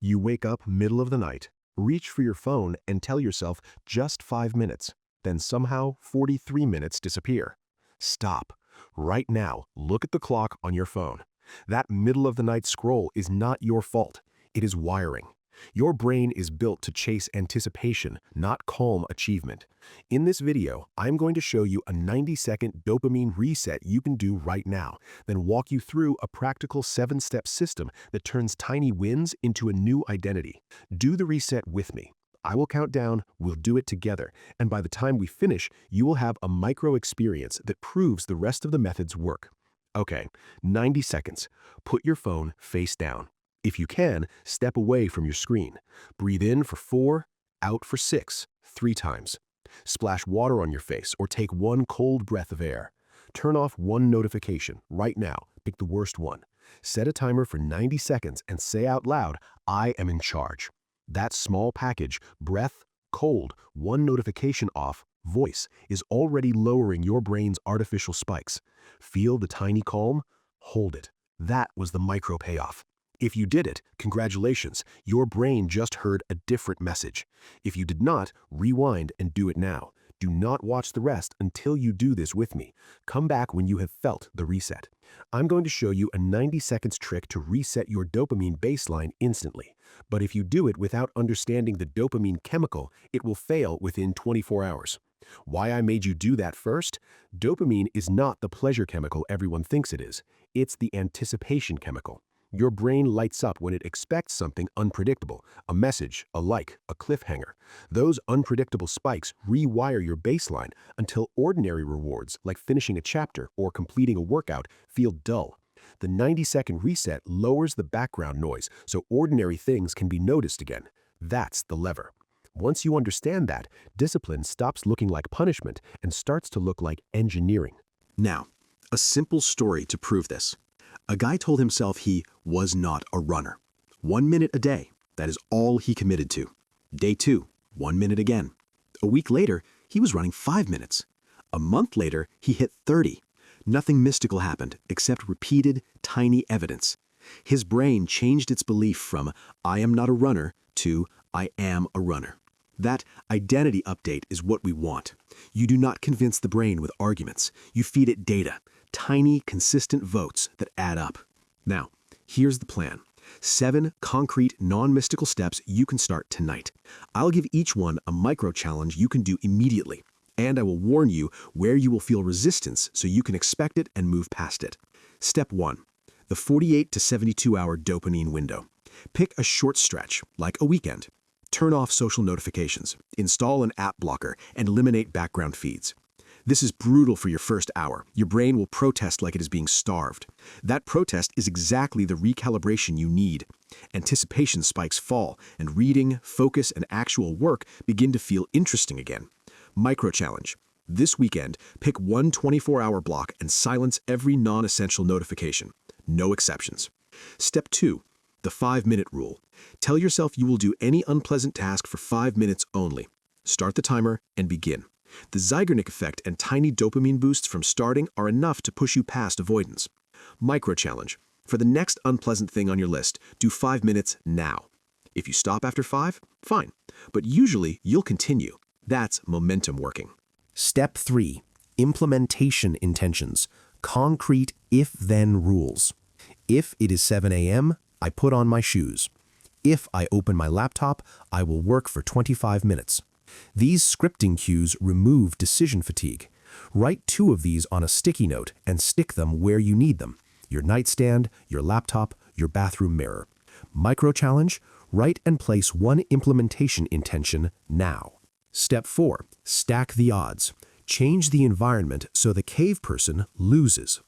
You wake up middle of the night, reach for your phone and tell yourself just 5 minutes. Then somehow 43 minutes disappear. Stop. Right now, look at the clock on your phone. That middle of the night scroll is not your fault. It is wiring. Your brain is built to chase anticipation, not calm achievement. In this video, I'm going to show you a 90-second dopamine reset you can do right now, then walk you through a practical 7-step system that turns tiny wins into a new identity. Do the reset with me. I will count down, we'll do it together, and by the time we finish, you will have a micro experience that proves the rest of the methods work. Okay, 90 seconds. Put your phone face down. If you can, step away from your screen. Breathe in for 4, out for 6, 3 times. Splash water on your face or take one cold breath of air. Turn off one notification right now. Pick the worst one. Set a timer for 90 seconds and say out loud, I am in charge. That small package, breath, cold, one notification off, voice, is already lowering your brain's artificial spikes. Feel the tiny calm? Hold it. That was the micro payoff. If you did it, congratulations, your brain just heard a different message. If you did not, rewind and do it now. Do not watch the rest until you do this with me. Come back when you have felt the reset. I'm going to show you a 90 seconds trick to reset your dopamine baseline instantly. But if you do it without understanding the dopamine chemical, it will fail within 24 hours. Why I made you do that first? Dopamine is not the pleasure chemical everyone thinks it is. It's the anticipation chemical. Your brain lights up when it expects something unpredictable, a message, a like, a cliffhanger. Those unpredictable spikes rewire your baseline until ordinary rewards, like finishing a chapter or completing a workout, feel dull. The 90-second reset lowers the background noise so ordinary things can be noticed again. That's the lever. Once you understand that, discipline stops looking like punishment and starts to look like engineering. Now, a simple story to prove this. A guy told himself he was not a runner. 1 minute a day, that is all he committed to. Day 2, 1 minute again. A week later, he was running 5 minutes. A month later, he hit 30. Nothing mystical happened except repeated, tiny evidence. His brain changed its belief from I am not a runner to I am a runner. That identity update is what we want. You do not convince the brain with arguments. You feed it data, tiny, consistent votes that add up. Now, here's the plan. 7 concrete, non-mystical steps you can start tonight. I'll give each one a micro-challenge you can do immediately, and I will warn you where you will feel resistance so you can expect it and move past it. Step 1. The 48 to 72-hour dopamine window. Pick a short stretch, like a weekend. Turn off social notifications, install an app blocker, and eliminate background feeds. This is brutal for your first hour. Your brain will protest like it is being starved. That protest is exactly the recalibration you need. Anticipation spikes fall, and reading, focus, and actual work begin to feel interesting again. Micro challenge. This weekend, pick one 24-hour block and silence every non-essential notification. No exceptions. Step 2. The 5-minute rule. Tell yourself you will do any unpleasant task for 5 minutes only. Start the timer and begin. The Zeigarnik effect and tiny dopamine boosts from starting are enough to push you past avoidance. Micro challenge. For the next unpleasant thing on your list, do 5 minutes now. If you stop after 5, fine. But usually you'll continue. That's momentum working. Step 3. Implementation intentions. Concrete if-then rules. If it is 7 a.m., I put on my shoes. If I open my laptop, I will work for 25 minutes. These scripting cues remove decision fatigue. Write 2 of these on a sticky note and stick them where you need them. Your nightstand, your laptop, your bathroom mirror. Micro challenge, write and place one implementation intention now. Step 4. Stack the odds. Change the environment so the cave person loses.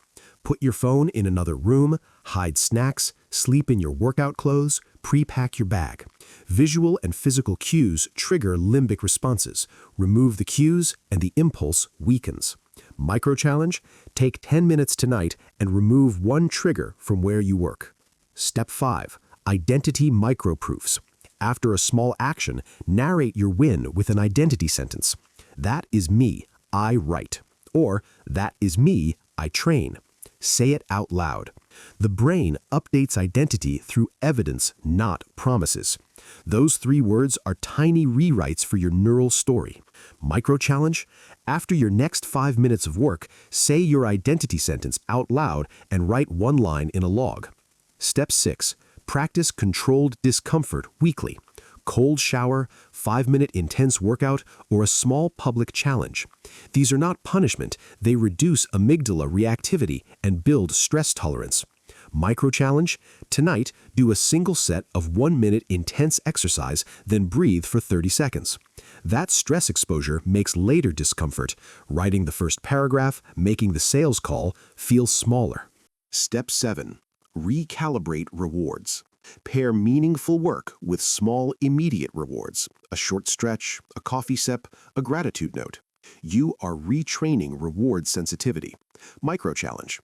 Put your phone in another room, hide snacks, sleep in your workout clothes, pre-pack your bag. Visual and physical cues trigger limbic responses. Remove the cues and the impulse weakens. Micro challenge, take 10 minutes tonight and remove one trigger from where you work. Step 5. Identity microproofs. After a small action, narrate your win with an identity sentence. That is me, I write. Or, that is me, I train. Say it out loud. The brain updates identity through evidence, not promises. Those 3 words are tiny rewrites for your neural story. Micro challenge? After your next 5 minutes of work, say your identity sentence out loud and write 1 line in a log. Step 6. Practice controlled discomfort weekly. Cold shower, 5-minute intense workout, or a small public challenge. These are not punishment, they reduce amygdala reactivity and build stress tolerance. Micro challenge? Tonight, do a single set of 1-minute intense exercise, then breathe for 30 seconds. That stress exposure makes later discomfort, writing the first paragraph, making the sales call, feel smaller. Step 7. Recalibrate rewards. Pair meaningful work with small, immediate rewards, a short stretch, a coffee sip, a gratitude note. You are retraining reward sensitivity. Micro challenge.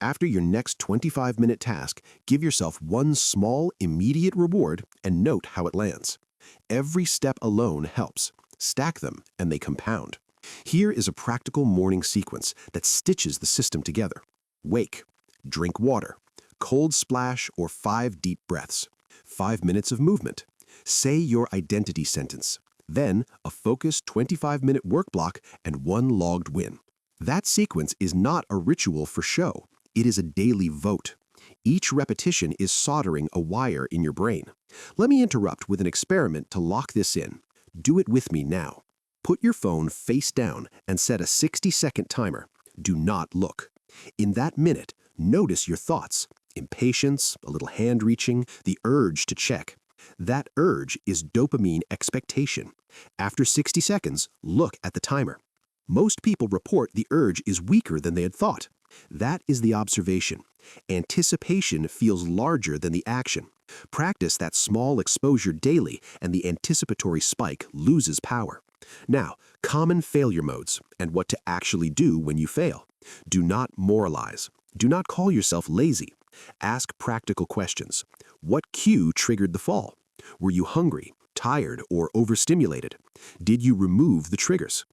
After your next 25-minute task, give yourself 1 small, immediate reward and note how it lands. Every step alone helps. Stack them and they compound. Here is a practical morning sequence that stitches the system together. Wake. Drink water. Cold splash or 5 deep breaths. 5 minutes of movement. Say your identity sentence. Then a focused 25-minute work block and 1 logged win. That sequence is not a ritual for show. It is a daily vote. Each repetition is soldering a wire in your brain. Let me interrupt with an experiment to lock this in. Do it with me now. Put your phone face down and set a 60-second timer. Do not look. In that minute, notice your thoughts. Impatience, a little hand reaching, the urge to check. That urge is dopamine expectation. After 60 seconds, look at the timer. Most people report the urge is weaker than they had thought. That is the observation. Anticipation feels larger than the action. Practice that small exposure daily and the anticipatory spike loses power. Now, common failure modes and what to actually do when you fail. Do not moralize. Do not call yourself lazy. Ask practical questions. What cue triggered the fall? Were you hungry, tired, or overstimulated? Did you remove the triggers?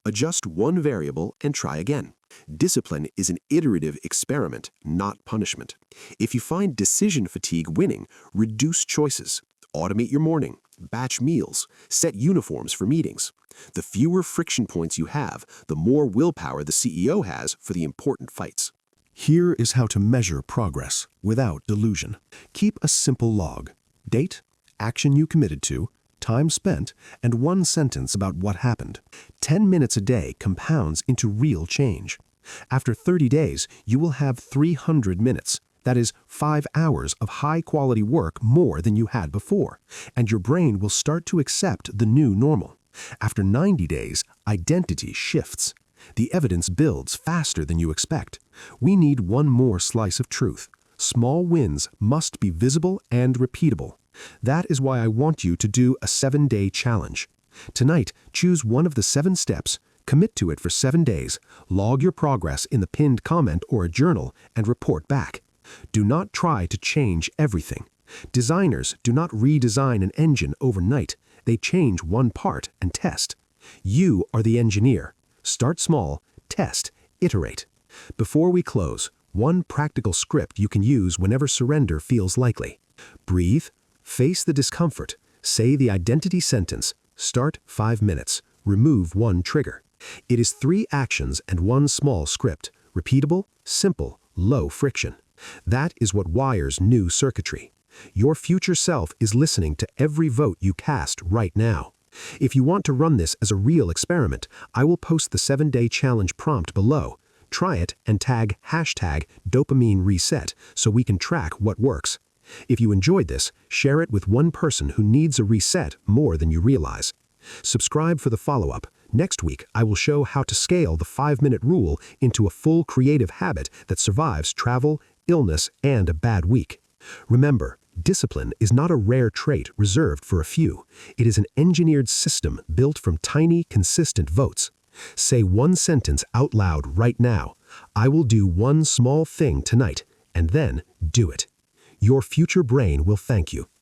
Adjust 1 variable and try again. Discipline is an iterative experiment, not punishment. If you find decision fatigue winning, reduce choices. Automate your morning, batch meals, set uniforms for meetings. The fewer friction points you have, the more willpower the CEO has for the important fights. Here is how to measure progress without delusion. Keep a simple log. Date, action you committed to, time spent, and 1 sentence about what happened. 10 minutes a day compounds into real change. After 30 days, you will have 300 minutes. That is 5 hours of high-quality work more than you had before, and your brain will start to accept the new normal. After 90 days, identity shifts. The evidence builds faster than you expect. We need 1 more slice of truth. Small wins must be visible and repeatable. That is why I want you to do a 7-day challenge. Tonight, choose one of the 7 steps, commit to it for 7 days, log your progress in the pinned comment or a journal, and report back. Do not try to change everything. Designers do not redesign an engine overnight. They change 1 part and test. You are the engineer. Start small, test, iterate. Before we close, 1 practical script you can use whenever surrender feels likely. Breathe, face the discomfort, say the identity sentence, start 5 minutes, remove 1 trigger. It is 3 actions and 1 small script, repeatable, simple, low friction. That is what wires new circuitry. Your future self is listening to every vote you cast right now. If you want to run this as a real experiment, I will post the 7-day challenge prompt below. Try it and tag #Dopamine Reset so we can track what works. If you enjoyed this, share it with 1 person who needs a reset more than you realize. Subscribe for the follow-up. Next week, I will show how to scale the 5-minute rule into a full creative habit that survives travel, illness, and a bad week. Remember, discipline is not a rare trait reserved for a few. It is an engineered system built from tiny, consistent votes. Say 1 sentence out loud right now. I will do 1 small thing tonight, and then do it. Your future brain will thank you.